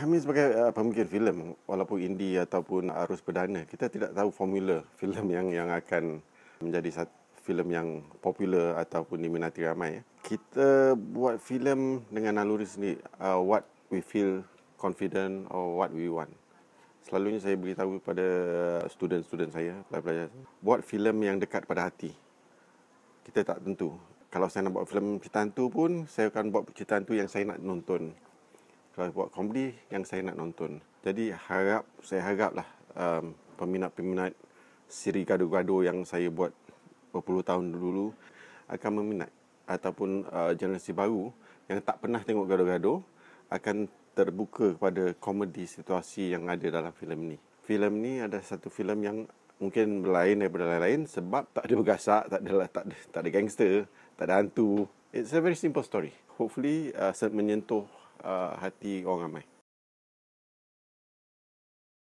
Kami sebagai pembikin filem, walaupun indie ataupun arus perdana, kita tidak tahu formula filem yang akan menjadi satu filem yang popular ataupun diminati ramai. Kita buat filem dengan naluri sendiri, what we feel confident or what we want. Selalunya saya beritahu kepada student-student saya, pelajar-pelajar, buat filem yang dekat pada hati. Kita tak tentu. Kalau saya nak buat filem cerita hantu pun, saya akan buat cerita hantu yang saya nak nonton. Kalau buat komedi yang saya nak nonton. Jadi saya haraplah peminat-peminat siri gaduh-gaduh yang saya buat berpuluh tahun dulu akan meminat. Ataupun generasi baru yang tak pernah tengok gaduh-gaduh akan terbuka kepada komedi situasi yang ada dalam filem ni. Filem ni adalah satu filem yang mungkin lain daripada lain-lain sebab tak ada bergasak, tak ada gangster, tak ada hantu. It's a very simple story. Hopefully menyentuh hati orang ramai.